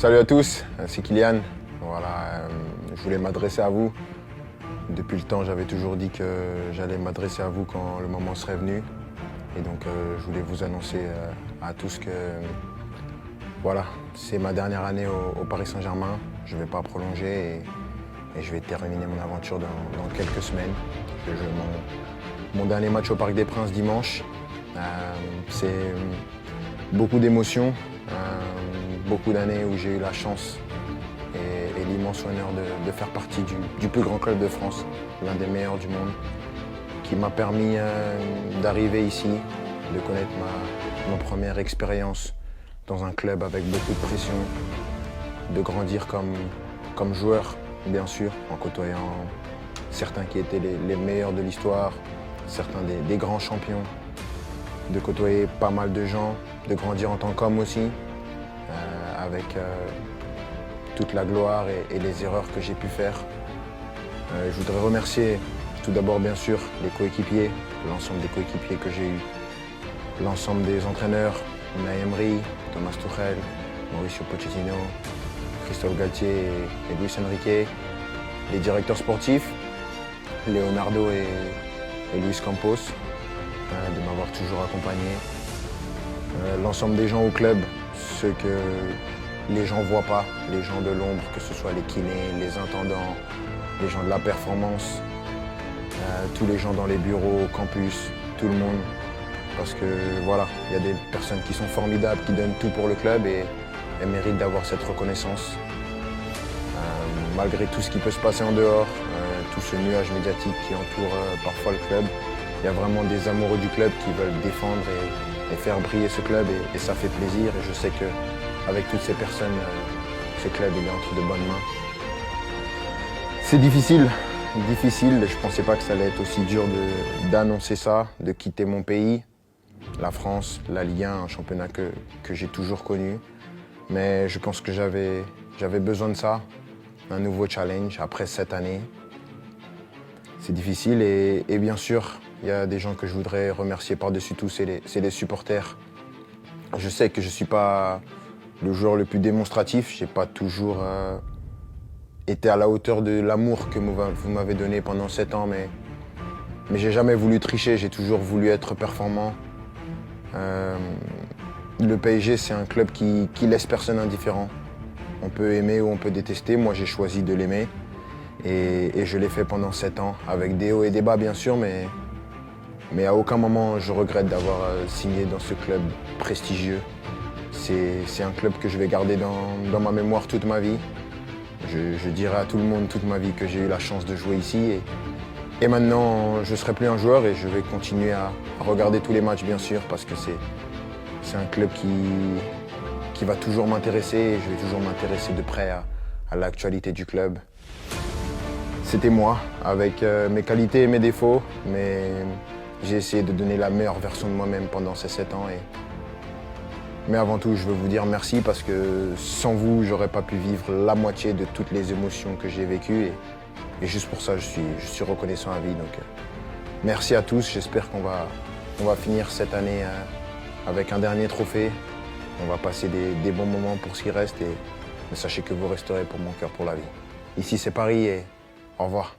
Salut à tous, c'est Kylian. Voilà, je voulais m'adresser à vous. Depuis le temps, j'avais toujours dit que j'allais m'adresser à vous quand le moment serait venu. Et donc, je voulais vous annoncer à tous que voilà, c'est ma dernière année au Paris Saint-Germain. Je ne vais pas prolonger et je vais terminer mon aventure dans quelques semaines. Je joue mon dernier match au Parc des Princes dimanche. C'est beaucoup d'émotions, beaucoup d'années où j'ai eu la chance et l'immense honneur de faire partie du plus grand club de France, l'un des meilleurs du monde, qui m'a permis d'arriver ici, de connaître ma première expérience dans un club avec beaucoup de pression, de grandir comme joueur, bien sûr, en côtoyant certains qui étaient les meilleurs de l'histoire, certains des grands champions, de côtoyer pas mal de gens, de grandir en tant qu'homme aussi, avec toute la gloire et les erreurs que j'ai pu faire. Je voudrais remercier tout d'abord bien sûr les coéquipiers, l'ensemble des coéquipiers que j'ai eus, l'ensemble des entraîneurs, Unai Emery, Thomas Tuchel, Mauricio Pochettino, Christophe Galtier et Luis Enrique, les directeurs sportifs, Leonardo et Luis Campos, de m'avoir toujours accompagné, l'ensemble des gens au club, ceux que les gens ne voient pas, les gens de l'ombre, que ce soit les kinés, les intendants, les gens de la performance, tous les gens dans les bureaux, au campus, tout le monde. Parce que voilà, il y a des personnes qui sont formidables, qui donnent tout pour le club et méritent d'avoir cette reconnaissance. Malgré tout ce qui peut se passer en dehors, tout ce nuage médiatique qui entoure parfois le club, il y a vraiment des amoureux du club qui veulent défendre et faire briller ce club et ça fait plaisir. Et je sais qu'avec toutes ces personnes, ce club il est entre de bonnes mains. C'est difficile, je ne pensais pas que ça allait être aussi dur d'annoncer ça, de quitter mon pays, la France, la Ligue 1, un championnat que j'ai toujours connu. Mais je pense que j'avais besoin de ça, un nouveau challenge après 7 années. C'est difficile et bien sûr, il y a des gens que je voudrais remercier par-dessus tout, c'est les supporters. Je sais que je ne suis pas le joueur le plus démonstratif, je n'ai pas toujours été à la hauteur de l'amour que vous m'avez donné pendant 7 ans, mais j'ai jamais voulu tricher, j'ai toujours voulu être performant. Le PSG, c'est un club qui laisse personne indifférent. On peut aimer ou on peut détester, moi j'ai choisi de l'aimer et je l'ai fait pendant 7 ans, avec des hauts et des bas bien sûr, mais à aucun moment je regrette d'avoir signé dans ce club prestigieux. C'est un club que je vais garder dans ma mémoire toute ma vie. Je dirai à tout le monde toute ma vie que j'ai eu la chance de jouer ici. Et maintenant, je ne serai plus un joueur et je vais continuer à regarder tous les matchs, bien sûr, parce que c'est un club qui va toujours m'intéresser et je vais toujours m'intéresser de près à l'actualité du club. C'était moi, avec mes qualités et mes défauts, mais j'ai essayé de donner la meilleure version de moi-même pendant ces 7 ans. Mais avant tout, je veux vous dire merci parce que sans vous, j'aurais pas pu vivre la moitié de toutes les émotions que j'ai vécues. Et juste pour ça, je suis reconnaissant à vie. Donc, merci à tous. J'espère qu'on va finir cette année avec un dernier trophée. On va passer des bons moments pour ce qui reste. Mais sachez que vous resterez pour mon cœur pour la vie. Ici, c'est Paris et au revoir.